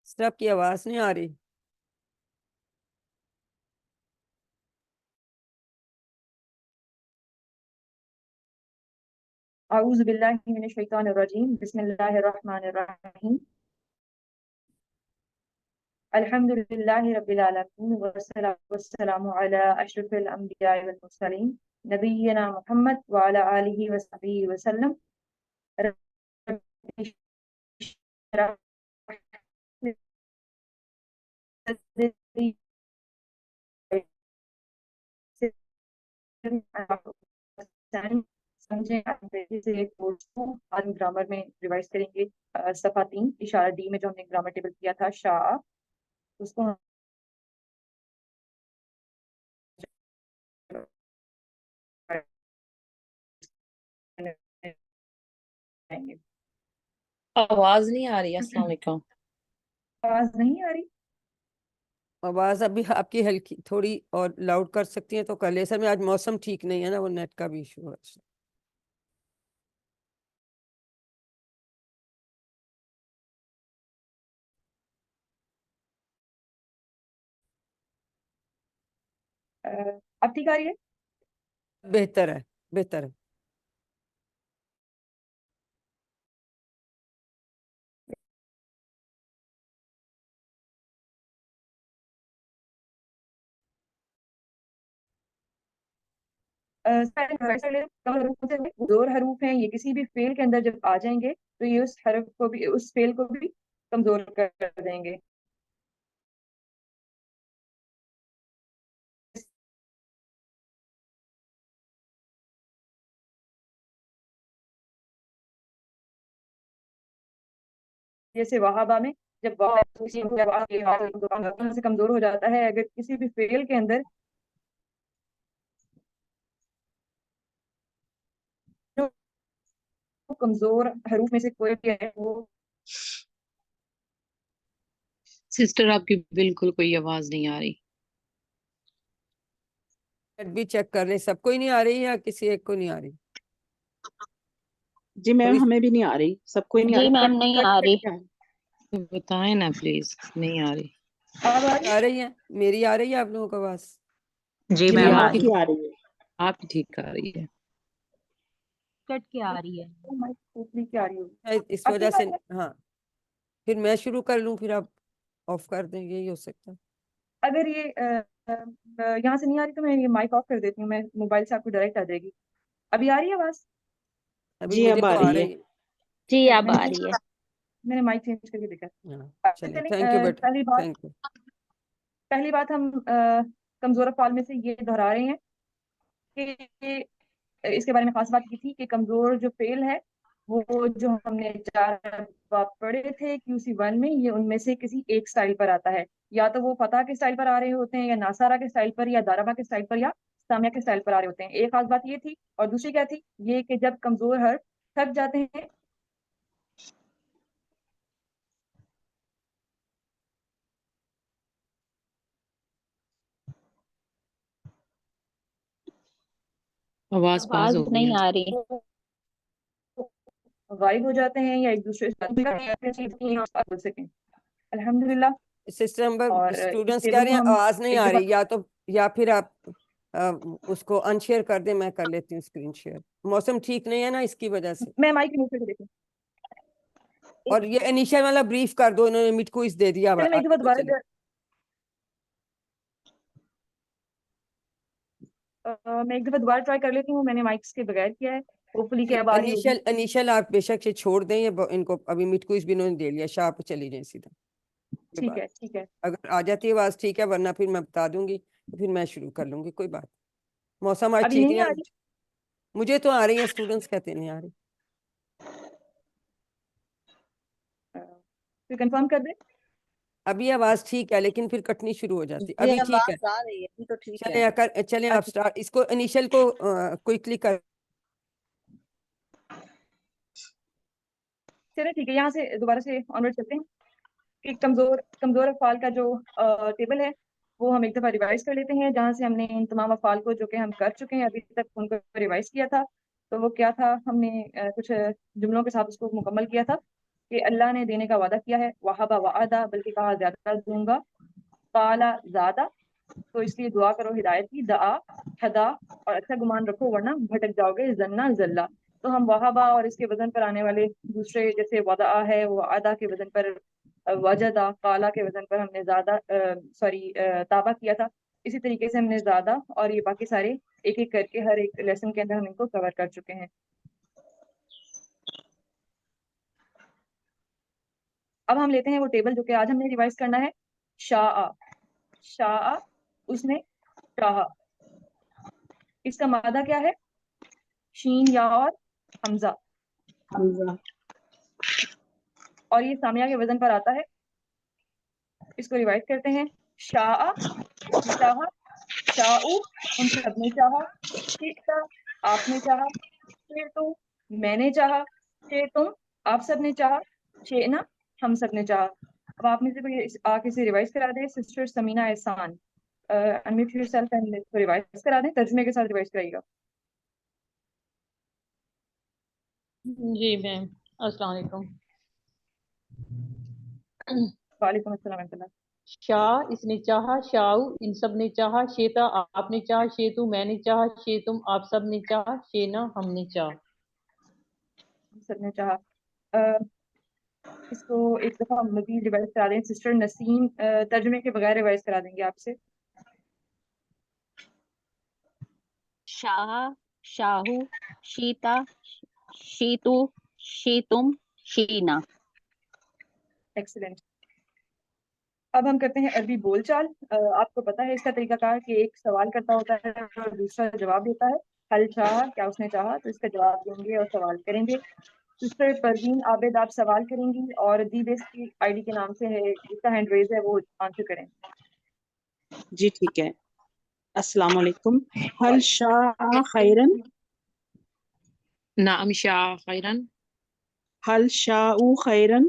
सिर्फ आपकी आवाज नहीं आ रही। अऊज़ु बिल्लाहि मिनश शैतानिर रजीम बिस्मिल्लाहिर रहमानिर रहीम अल्हम्दुलिल्लाहि रब्बिल आलमीन वस्सलातु वस्सलामु अला अशरफिल अंबिया'i वल मुरसलीन नबिय्यिना मुहम्मद व अला आलिहि व सहबिहि वसल्लम। रब्बि इश्रह लि सदरी समझे अंग्रेजी से एक कोर्स को आज ग्रामर में रिवाइज करेंगे। सफा 3 इशारा डी में जो हमने ग्रामर टेबल किया था शाह, उसको हम करेंगे। आवाज नहीं आ रही। अस्सलाम वालेकुम। आवाज नहीं आ रही? आवाज अभी आपकी हल्की थोड़ी और लाउड कर सकती हैं तो कर ले। असल में आज मौसम ठीक नहीं है ना, वो नेट का भी इशू है। अ, अब ठीक आ रही है? बेहतर है, बेहतर है। कमजोर हरूफ हैं, ये किसी भी फेल के अंदर जब आ जाएंगे तो ये उस हरफ को भी, उस फेल को भी कमजोर कर देंगे। जैसे वहाबा में जब वाव से कमजोर हो जाता है, अगर किसी भी फेल के अंदर जो कमजोर हरूफ में से कोई भी है वो सिस्टर आपकी बिल्कुल कोई आवाज नहीं आ रही। नेट भी चेक कर ले, सबको ही नहीं आ रही या किसी एक को नहीं आ रही? जी मैम, थोड़ी हमें भी नहीं आ रही, सबको ही नहीं आ जी रही। मैम कट नहीं कट आ कट रही। क्या है? तो बताएं ना प्लीज, नहीं आ रही। अब आ रही आ रही है। मेरी आ रही है आप लोगों को आवाज? जी जी मैम आ आपकी रही। आपकी आ रही है। आपकी ठीक आ रही है। कट के आ रही है। है? माइक ऊपरी की आ रही होगी। शायद इस अब वजह ठीक आ से। रही है? हाँ, फिर मैं शुरू कर लूं, फिर आप ऑफ कर दें, यही हो सकता है। अगर ये यहाँ से नहीं आ रही तो मैं ये माइक ऑफ कर देती हूँ, मैं मोबाइल से आपको डायरेक्ट आ जाएगी। अभी आ रही है आवाज? अभी जी मुझे अब आ तो आ रही है। रही है। जी चलिए अब आ रही है। मैंने माइक चेंज करके देखा। हाँ, अच्छा, चलिए, चलिए, थैंक यू बेटा, थैंक यू। पहली बात हम कमजोर अफ़आल में से ये दोहरा रहे हैं कि इसके बारे में खास बात की थी कि कमजोर जो फेल है वो जो हमने चार बाब पढ़े थे QC1 में, ये उनमें से किसी एक स्टाइल पर आता है। या तो वो फतह के स्टाइल पर आ रहे होते हैं, या नासारा के स्टाइल पर, या दाराबा के स्टाइल पर, या सामिया के स्टाइल पर आ रहे होते हैं। एक खास बात ये थी। और दूसरी क्या थी? ये कि जब कमजोर हर्फ थक जाते हैं आवाज पास आवाज हो गई नहीं है। आ रही। वो गायब हो जाते हैं या एक दूसरे से बोल सकें। अल्हम्दुलिल्लाह। सिस्टर नंबर और इस स्टूडेंट्स कह टेबल रहे को हैं हम आवाज नहीं एक आ दफा, रही, या तो या फिर आप अ, उसको अनशेयर कर दें, मैं कर लेती हूँ स्क्रीन शेयर। मौसम ठीक नहीं है ना, इसकी वजह से। मैं माइक म्यूट करके देखूं। और ये इनिशियल वाला ब्रीफ कर दो, इन्होंने मिड क्विज दे दिया। चलिए मैं एक दफा तो चलिए, दोबारा मैं एक दफा दोबारा ट्राई कर लेती हूँ। मैंने माइक्स के बगैर किया है। होपफुली कि अब आ रही होगी। इनिशियल इनिशियल आप बेशक से छोड़ दें, ये इनको अभी मिड क्विज भी इन्होंने दे लिया। शाह पे चली जाए सीधा। कोई ठीक बात, है, ठीक है। अगर आ जाती है आवाज ठीक है, वरना फिर मैं बता दूंगी तो फिर मैं शुरू कर लूंगी। कोई बात। मौसम आज अभी ठीक नहीं नहीं आ है। रही? मुझे तो आ रही है, स्टूडेंट्स कहते नहीं आ रही। फिर कंफर्म कर दे। अभी आवाज ठीक है, लेकिन फिर कटनी शुरू हो जाती है। जी अभी ठीक है। आवाज आ रही है, अभी तो ठीक है। चले आप अच्छा, स्टार्ट, इसको इनिशियल को क्विकली कर। चलिए ठीक है, यहाँ से दोबारा से ऑनवर्ड चलते हैं कि कमजोर कमजोर अफ़ाल का जो टेबल है वो हम एक दफा रिवाइज कर लेते हैं, जहाँ से हमने इन तमाम अफ़ाल को जो कि हम कर चुके हैं अभी तक उनको रिवाइज किया था। तो वो क्या था? हमने कुछ जुमलों के साथ उसको मुकम्मल किया था कि अल्लाह ने देने का वादा किया है, वहाबा वादा, बल्कि कहा ज्यादा दूंगा, काला ज्यादा, तो इसलिए दुआ करो हिदायत की, दआ हदा, और अच्छा गुमान रखो वरना भटक जाओगे, जन्ना जल्ला। तो हम वहाबा और इसके वजन पर आने वाले दूसरे, जैसे वदा है वो आदा के वजन पर वजदा, काला के वजन पर हमने ज्यादा ताबा किया था, इसी तरीके से हमने ज्यादा और ये बाकी सारे एक एक करके हर एक लेसन के अंदर हम इनको कवर कर चुके हैं। अब हम लेते हैं वो टेबल जो कि आज हमने रिवाइज करना है। शाह, शाह उसने चाहा, इसका मादा क्या है? शीन या और हमजा, हमजा। और ये सामिया के वजन पर आता है। इसको रिवाइज करते हैं। शाह उसने चाहा, शाऊ हम सब ने चाहा, शिता आपने चाहा, शेर तुम मैंने चाहा, शेर तुम आप सब ने चाहा, शेना हम सब ने चाहा। अब आप में से कोई आके इसे रिवाइज करा दे। सिस्टर समीना एहसान, अनम्यूट योरसेल्फ एंड इसको रिवाइज करा दें, तर्जुमे के साथ रिवाइज कराइएगा। जी मैम, अस्सलाम वालेकुम। वालेकुम अस्सलाम रहमतुल्लाह। शाह इसने चाहा, शाऊ इन सब ने चाहा, शेता आपने चाहा, शेतु मैंने चाहा, शेतुम आप सब ने चाहा, शेना हमने चाहा। हम सब ने चाहा। अ, इसको एक दफा मजीद रिवाइज करा दें। सिस्टर नसीम तर्जुमे के बगैर रिवाइज करा देंगे आपसे। शाह, शाहू, शीता, शीतु, शीतुम, शीना। एक्सीलेंट। अब हम करते हैं अरबी बोलचाल। आपको पता है इसका तरीकाकार कि एक सवाल करता होता है और दूसरा जवाब देता है। हल चाह, क्या उसने चाहा, तो इसका जवाब देंगे और सवाल करेंगे। सिस्टर परवीन आबिद आप सवाल करेंगी और दी बेस की आईडी के नाम से है, जिसका हैंड रेज है वो आंसर करें। जी ठीक है। अस्सलाम वालेकुम। हल शाह खैरन, नाम शाह खैरन। हल शाउ खैरन,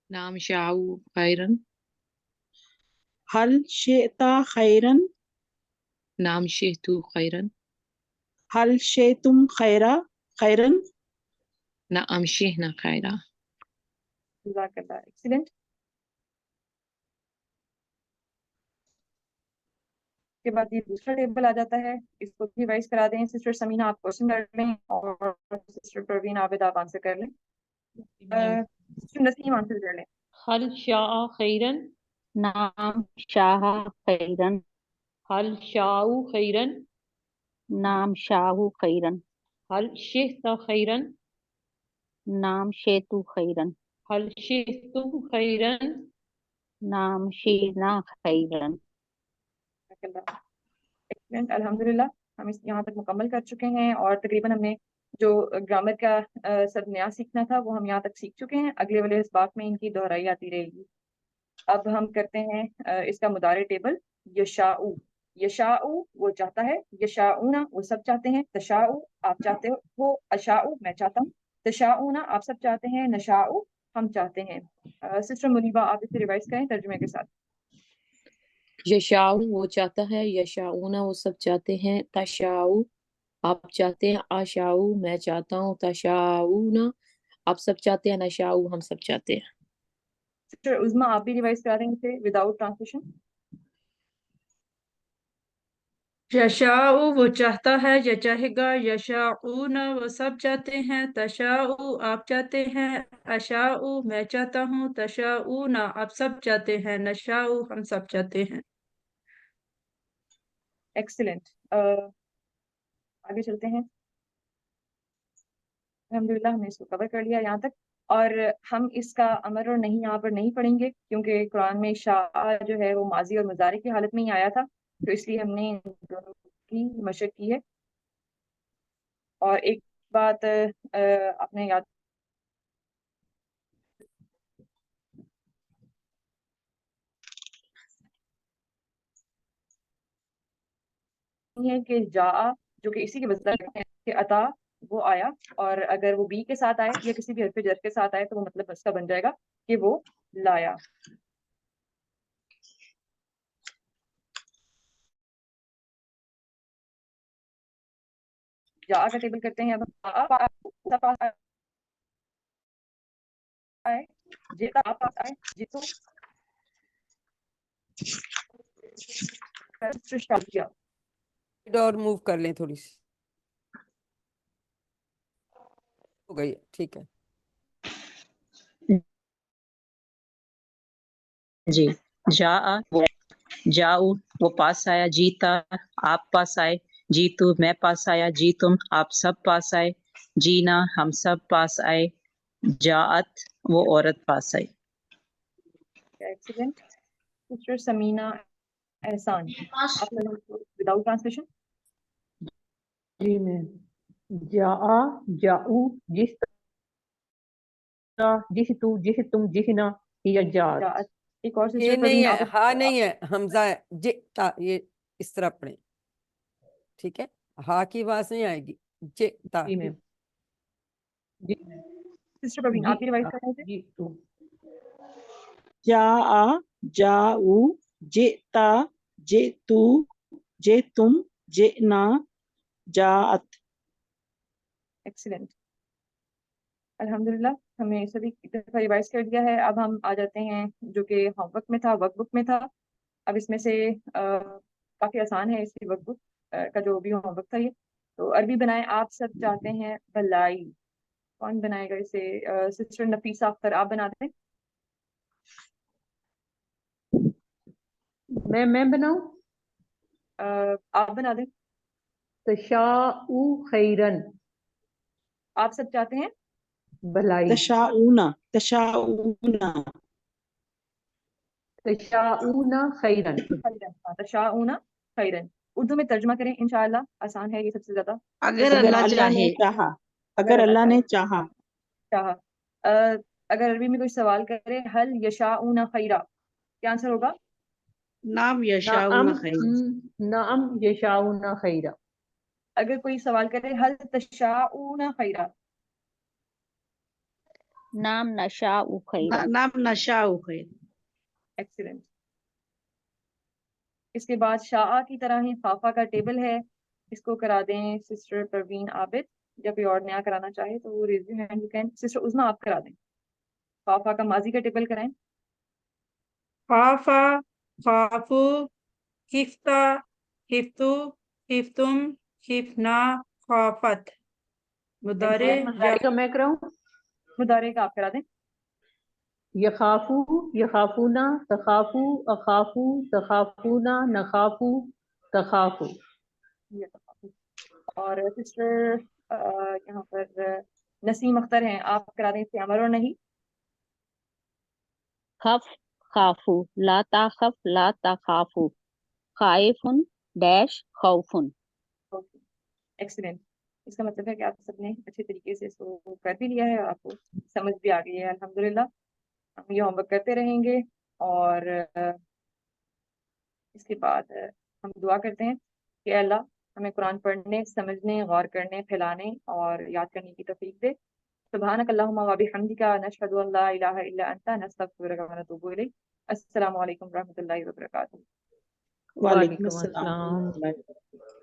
नाम शाह खैरन। हल शेता खैरन, नाम शेतु खैरन। हल शेतुम खैरा खैरन। नाम शेहना खैरा। जज़ाकल्लाह, एक्सीलेंट। के बाद ये दूसरा टेबल आ जाता है, इसको भी रिवाइज करा दें। सिस्टर समीना आप क्वेश्चन कर लें और सिस्टर परवीन आबिद आप आंसर कर लें। सिस्टर नसीम आंसर कर लें। हल शाह खैरन, नाम शाह खैरन, हल शाऊ खैरन, नाम शाहू खैरन, हल शेता खैरन, नाम शेतु खैरन, हल शेतुम खैरन, नाम शीना खैरन। एक्सीलेंट, अल्हम्दुलिल्लाह। हम इस यहाँ तक मुकम्मल कर चुके हैं और तकरीबन हमने जो ग्रामर का सब नया सीखना था वो हम यहाँ तक सीख चुके हैं। अगले वाले इसबाक में इनकी दोहराई आती रहेगी। अब हम करते हैं इसका मुदारे टेबल। यशाऊ, यशाऊ वो चाहता है, यशाऊना वो सब चाहते हैं, तशाऊ आप चाहते हो, अशाऊ मैं चाहता हूँ, तशाऊना आप सब चाहते हैं, नशाऊ हम चाहते हैं। सिस्टर मुनीबा आप इसे रिवाइज करें तर्जुमे के साथ। यशाऊ वो चाहता है, यशाऊना वो सब चाहते हैं, तशाऊ आप चाहते हैं, आशाऊ मैं चाहता हूँ, तशाऊना आप सब चाहते हैं, नशाऊ हम सब चाहते हैं। सिस्टर उज़मा आप भी रिवाइज करा दें इसे विदाउट ट्रांसलेशन। यशाऊ वो चाहता है या चाहेगा, यशाऊन वो सब चाहते हैं, तशाऊ आप चाहते हैं, अशाऊ मैं चाहता हूँ, तशाऊन आप सब चाहते हैं, नशाऊ हम सब चाहते हैं। एक्सीलेंट। आगे चलते हैं। अल्हम्दुलिल्लाह हमने इसको कवर कर लिया यहाँ तक। और हम इसका अमर और नहीं यहाँ पर नहीं पढ़ेंगे क्योंकि कुरान में शाह जो है वो माजी और मुजारे की हालत में ही आया था, तो इसलिए हमने इन दोनों की मशक की है। और एक बात आपने याद है कि जा, जो कि इसी के वजह है कि अता वो आया, और अगर वो बी के साथ आए या किसी भी हरफ जर के साथ आए तो वो मतलब उसका बन जाएगा कि वो लाया। जा का टेबल करते हैं अब। आए, जेता आप पास आए, जीतो शादिया। और मूव कर लें थोड़ी सी, हो गई है, ठीक है। जी, जा वो जाऊ वो पास आया, जीता आप पास आए, जीतू मैं पास आया, जी तुम आप सब पास आए, जीना हम सब पास आए, जाअत वो औरत पास आई। एक्सीलेंट। सिस्टर समीना एहसान, आप विदाउट ट्रांसलेशन। जी मैम, जा जाऊ जिस तुम जिसना हिया जात। जात। एक और ये सिस्टर नहीं परवीन है, आप हा नहीं है, हमजा है, जिता, ये इस तरह पढ़े, ठीक है। हा की आवाज नहीं आएगी, जिता। जी मैम, जी सिस्टर परवीन जी आप भी रिवाइज कर रहे थे। जी तुम जाआ जाऊ जेता जेतु जेतुम जेना जाअत। एक्सीलेंट, अल्हम्दुलिल्लाह हमने सभी एक दफा रिवाइज कर दिया है। अब हम आ जाते हैं जो कि होमवर्क में था, वर्कबुक में था। अब इसमें से काफी आसान है इसकी वर्कबुक का जो भी होमवर्क था ये। तो अरबी बनाए आप सब चाहते हैं भलाई, कौन बनाएगा इसे? सिस्टर नफीसा अख्तर आप बना दें। मैं बनाऊं? आप बना दें। तशाउ खैरन, आप सब चाहते हैं भलाई, तशाऊना तशाऊना तशाउना खैरन। खैरन, तशाऊना खैरन। उर्दू में तर्जुमा करें इंशाअल्लाह, आसान है ये सबसे ज्यादा। अगर अगर अल्लाह अल्लाह ने चाहे। चाहा, अगर अगर अल्लाह अल्लाह चाहे, ने चाहा। चाहा। अगर अरबी में कोई सवाल करे हल यशाऊना खैरा, क्या आंसर होगा? नाम नाम यशाउन खैर। नाम यशाउना खैरा। अगर कोई सवाल करे हल तशाऊना खैरा, नाम नशाउ खैरन। नाम नशाउ खैर। एक्सीलेंट। इसके बाद शाह की तरह ही खाफा का टेबल है, इसको करा दें सिस्टर परवीन आबिद। या कोई और नया कराना चाहे तो वो raise your hand, you can. Sister Uzma आप करा दें, खाफा का माजी का टेबल कराएं। खाफा, खाफू, खिफ्ता, खिफ्तु, खिफ्तुम, खिफना, खाफत। मुदारे एक्सीलेंट। या का मैं कराऊं? मुदारे का आप करा दें। यखाफू, यखाफूना, तखाफू, अखाफू, तखाफूना, नखाफू, तखाफू। ये तो। और सिस्टर यहाँ पर नसीम अख्तर हैं, आप करा दें इससे अमर और नहीं। खफ खाफू ला ताखफ ला तखाफू खाइफुन डैश खौफुन। एक्सीलेंट। इसका मतलब है कि आप सबने अच्छे तरीके से इसको कर भी लिया है और आपको समझ भी आ गई है अल्हम्दुलिल्लाह। हम ये होमवर्क करते रहेंगे और इसके बाद हम दुआ करते हैं कि अल्लाह हमें कुरान पढ़ने, समझने, गौर करने, फैलाने और याद करने की तौफीक दे। सुब्हानक अल्लाहुम्मा व बिहम्दिका नशहदु अन ला इलाहा इल्ला अंता नस्तगफिरुका व नतूबु इलैक। अस्सलामु अलैकुम व रहमतुल्लाहि व बरकातुहू। वालेकुम वालेकुम अस्सलाम। अस्सलाम।